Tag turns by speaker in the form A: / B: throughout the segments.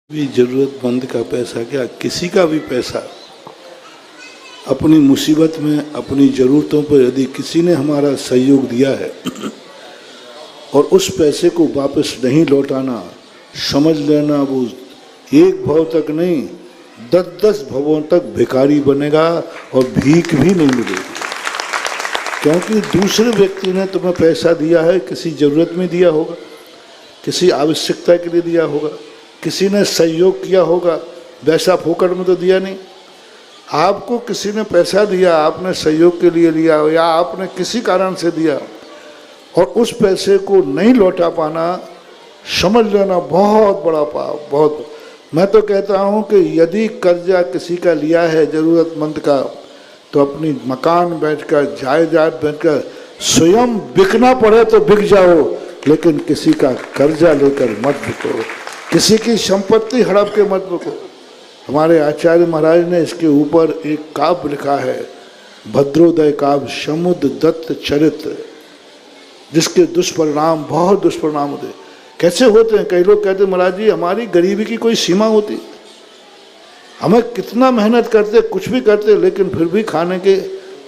A: भी जरूरतमंद का पैसा क्या, किसी का भी पैसा अपनी मुसीबत में, अपनी ज़रूरतों पर यदि किसी ने हमारा सहयोग दिया है और उस पैसे को वापस नहीं लौटाना, समझ लेना वो एक भव तक नहीं 10-10 भवों तक भिखारी बनेगा और भीख भी नहीं मिलेगी। क्योंकि दूसरे व्यक्ति ने तुम्हें पैसा दिया है, किसी ज़रूरत में दिया होगा, किसी आवश्यकता के लिए दिया होगा, किसी ने सहयोग किया होगा, वैसा फोकट में तो दिया नहीं। आपको किसी ने पैसा दिया, आपने सहयोग के लिए लिया या आपने किसी कारण से दिया और उस पैसे को नहीं लौटा पाना, समझ लेना बहुत बड़ा पाप। बहुत मैं तो कहता हूँ कि यदि कर्जा किसी का लिया है ज़रूरतमंद का, तो अपनी मकान बैठकर, जायदाद बैठकर स्वयं बिकना पड़े तो बिक जाओ, लेकिन किसी का कर्जा लेकर मत बिको, किसी की संपत्ति हड़प के मत बिको। हमारे आचार्य महाराज ने इसके ऊपर एक काव्य लिखा है, भद्रोदय काव्य, समुद्र दत्त चरित्र, जिसके दुष्परिणाम, बहुत दुष्परिणाम होते। कैसे होते हैं? कई लोग कहते हैं महाराज जी हमारी गरीबी की कोई सीमा होती, हमें कितना मेहनत करते, कुछ भी करते, लेकिन फिर भी खाने के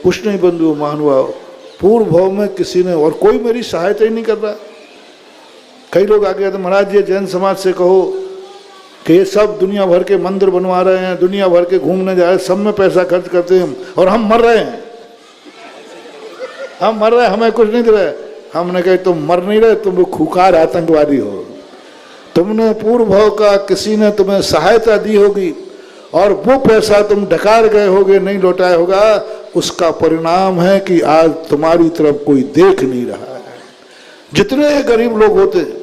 A: कुछ नहीं बंधु महानुभाव, पूर्व भाव में किसी ने, और कोई मेरी सहायता ही नहीं कर रहा। कई लोग आ गए तो महाराज जी जैन समाज से कहो कि ये सब दुनिया भर के मंदिर बनवा रहे हैं, दुनिया भर के घूमने जा रहे हैं, सब में पैसा खर्च करते हैं और हम मर रहे हैं, हम मर रहे हैं, हमें कुछ नहीं दे रहे। हमने कहा तुम मर नहीं रहे, तुम खुखार आतंकवादी हो, तुमने पूर्व भाव का किसी ने तुम्हें सहायता दी होगी और वो पैसा तुम ढकार गए होगे, नहीं लौटाया होगा, उसका परिणाम है कि आज तुम्हारी तरफ कोई देख नहीं रहा है। जितने गरीब लोग होते हैं,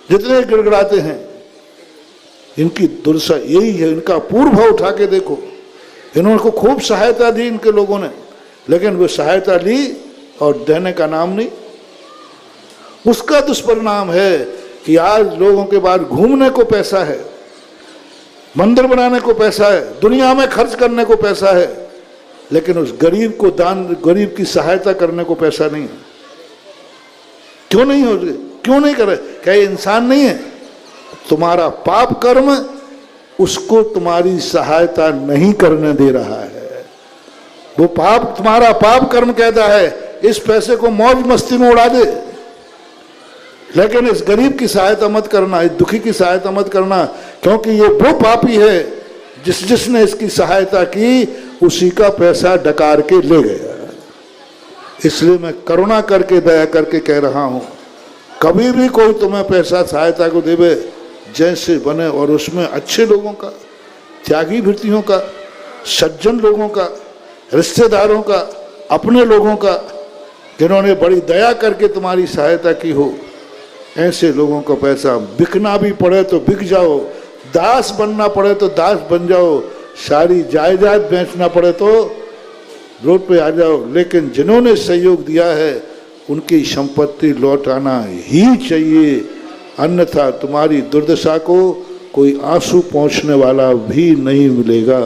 A: जितने गिड़गिड़ाते हैं, इनकी दुर्दशा यही है। इनका पूर्व भाव उठा के देखो, इन्होंने को खूब सहायता दी इनके लोगों ने, लेकिन वो सहायता ली और देने का नाम नहीं। उसका दुष्परिणाम है कि आज लोगों के पास घूमने को पैसा है, मंदिर बनाने को पैसा है, दुनिया में खर्च करने को पैसा है, लेकिन उस गरीब को दान, गरीब की सहायता करने को पैसा नहीं है। क्यों नहीं हो रही? क्यों नहीं करे? क्या ये इंसान नहीं है? तुम्हारा पाप कर्म उसको तुम्हारी सहायता नहीं करने दे रहा है। वो पाप, तुम्हारा पाप कर्म कहता है इस पैसे को मौज मस्ती में उड़ा दे, लेकिन इस गरीब की सहायता मत करना, इस दुखी की सहायता मत करना, क्योंकि ये वो पापी है जिसने इसकी सहायता की, उसी का पैसा डकार के ले गया। इसलिए मैं करुणा करके, दया करके कह रहा हूं, कभी भी कोई तुम्हें पैसा सहायता को देवे, जैसे बने और उसमें अच्छे लोगों का, त्यागी वृत्तियों का, सज्जन लोगों का, रिश्तेदारों का, अपने लोगों का, जिन्होंने बड़ी दया करके तुम्हारी सहायता की हो, ऐसे लोगों का पैसा, बिकना भी पड़े तो बिक जाओ, दास बनना पड़े तो दास बन जाओ, सारी जायदाद बेचना पड़े तो रोड पे आ जाओ, लेकिन जिन्होंने सहयोग दिया है उनकी संपत्ति लौटाना ही चाहिए, अन्यथा तुम्हारी दुर्दशा को कोई आंसू पोंछने वाला भी नहीं मिलेगा।